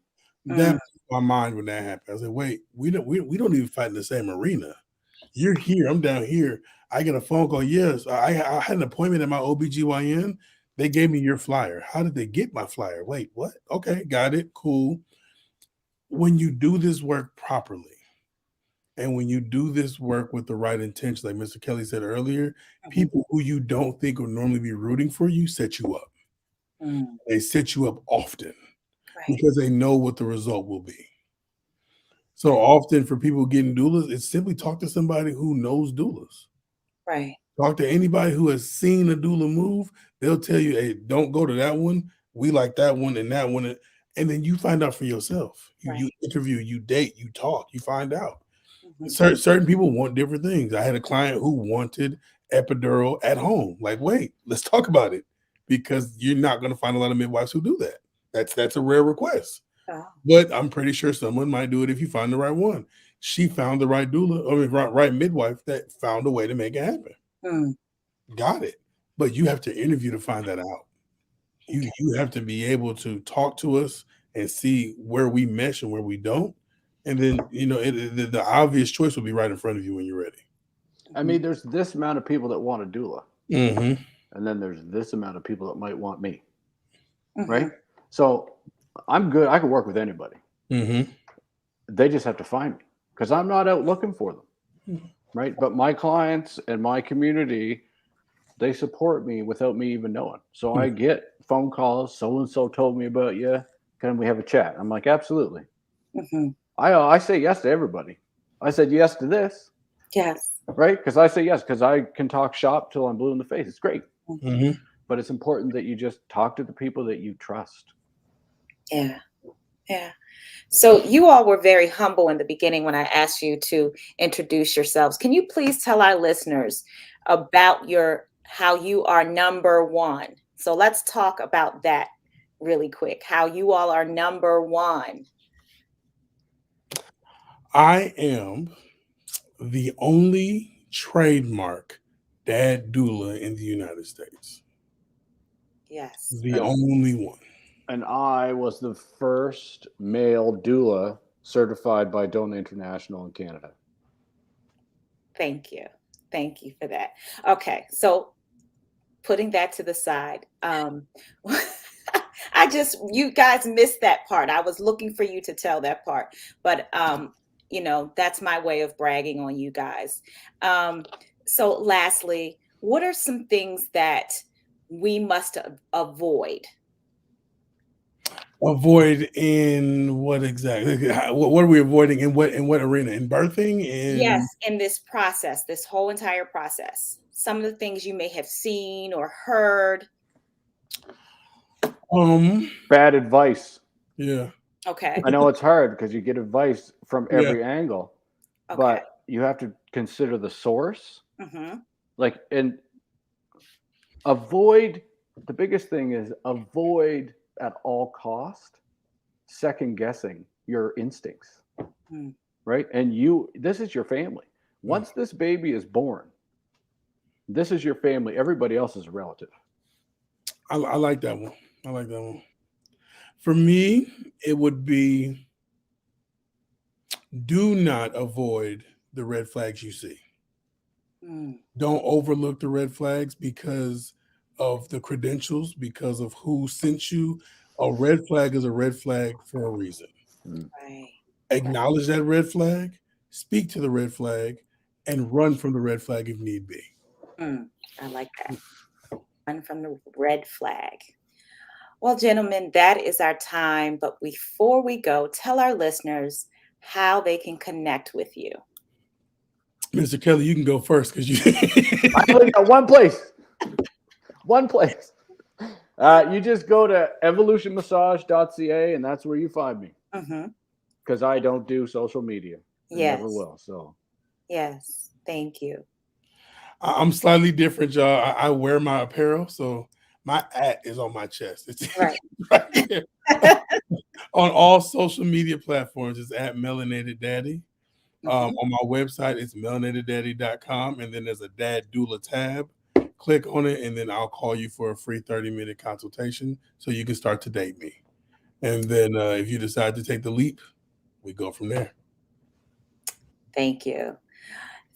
Speaker 3: That blew my mind when that happened. I was like, wait, we don't even fight in the same arena. You're here, I'm down here. I get a phone call. Yes, I had an appointment at my OBGYN. They gave me your flyer. How did they get my flyer? Wait, what? Okay, got it. Cool. When you do this work properly, and when you do this work with the right intention, like Mr. Kelly said earlier, people who you don't think would normally be rooting for you set you up. They set you up often because they know what the result will be. So often for people getting doulas, it's simply talk to somebody who knows doulas. Talk to anybody who has seen a doula move. They'll tell you, hey, don't go to that one. We like that one and that one. And then you find out for yourself. You interview, you date, you talk, you find out. Certain people want different things. I had a client who wanted epidural at home. Like, wait, let's talk about it, because you're not going to find a lot of midwives who do that. That's a rare request.
Speaker 1: Oh.
Speaker 3: But I'm pretty sure someone might do it if you find the right one. She found the right doula, right midwife that found a way to make it happen. Got it. But you have to interview to find that out. You have to be able to talk to us and see where we mesh and where we don't. And then, the obvious choice will be right in front of you when you're ready.
Speaker 2: I mean, there's this amount of people that want a doula.
Speaker 3: Mm-hmm.
Speaker 2: And then there's this amount of people that might want me. Right? So I'm good. I can work with anybody. They just have to find me, because I'm not out looking for them. Right? But my clients and my community, they support me without me even knowing. So I get phone calls. So-and-so told me about you. Can we have a chat? I'm like, absolutely. I say yes to everybody. I said yes to this.
Speaker 1: Yes.
Speaker 2: Right? Because I say yes, because I can talk shop till I'm blue in the face. It's great. But it's important that you just talk to the people that you trust.
Speaker 1: Yeah. Yeah. So you all were very humble in the beginning when I asked you to introduce yourselves. Can you please tell our listeners about how you are number one? So let's talk about that really quick. How you all are number one.
Speaker 3: I am the only trademark dad doula in the United States.
Speaker 1: Yes.
Speaker 3: The only one.
Speaker 2: And I was the first male doula certified by Doula International in Canada.
Speaker 1: Thank you. Thank you for that. Okay. So putting that to the side, you guys missed that part. I was looking for you to tell that part, but that's my way of bragging on you guys. So lastly, what are some things that we must avoid?
Speaker 3: Avoid in what exactly? What are we avoiding in what arena? In birthing?
Speaker 1: Yes, in this process, this whole entire process. Some of the things you may have seen or heard.
Speaker 2: Bad advice.
Speaker 3: Yeah.
Speaker 1: Okay.
Speaker 2: I know it's hard because you get advice from every angle, but you have to consider the source. And avoid, the biggest thing is avoid at all cost second guessing your instincts. Right? And this is your family. Once this baby is born, this is your family. Everybody else is a relative.
Speaker 3: I like that one. I like that one. For me, it would be, do not avoid the red flags you see. Don't overlook the red flags because of the credentials, because of who sent you. A red flag is a red flag for a reason.
Speaker 1: Right.
Speaker 3: Acknowledge that red flag, speak to the red flag, and run from the red flag if need be.
Speaker 1: I like that. Run from the red flag. Well, gentlemen, that is our time. But before we go, tell our listeners how they can connect with you.
Speaker 3: Mr. Kelly, you can go first because you.
Speaker 2: I only got one place. One place. You just go to evolutionmassage.ca, and that's where you find me. Because I don't do social media. Never will. So.
Speaker 1: Yes. Thank you.
Speaker 3: I'm slightly different, y'all. I wear my apparel, so my @ is on my chest. It's right there. On all social media platforms, it's @MelanatedDaddy. On my website, it's melanatedDaddy.com, and then there's a Dad Doula tab. Click on it, and then I'll call you for a free 30-minute consultation so you can start to date me. And then if you decide to take the leap, we go from there.
Speaker 1: Thank you.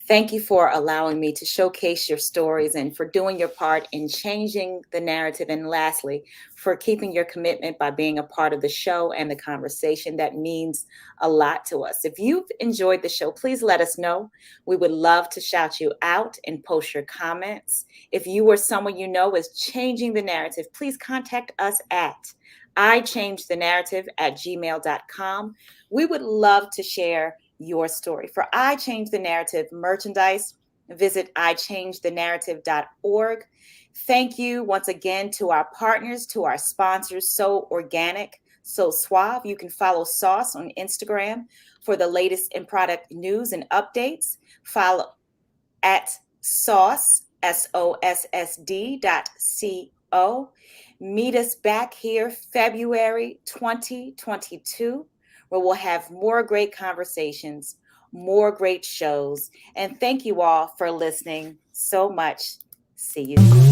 Speaker 1: Thank you for allowing me to showcase your stories and for doing your part in changing the narrative. And lastly, for keeping your commitment by being a part of the show and the conversation. That means a lot to us. If you've enjoyed the show, please let us know. We would love to shout you out and post your comments. If you or someone you know is changing the narrative, please contact us at iChangeTheNarrative@gmail.com. We would love to share your story. For I Change the Narrative merchandise, visit iChangeTheNarrative.org. Thank you once again to our partners, to our sponsors, So Organic, So Suave. You can follow Sauce on Instagram for the latest in product news and updates. Follow at Sauce, sossd.co. Meet us back here February 2022, where we'll have more great conversations, more great shows. And thank you all for listening so much. See you soon.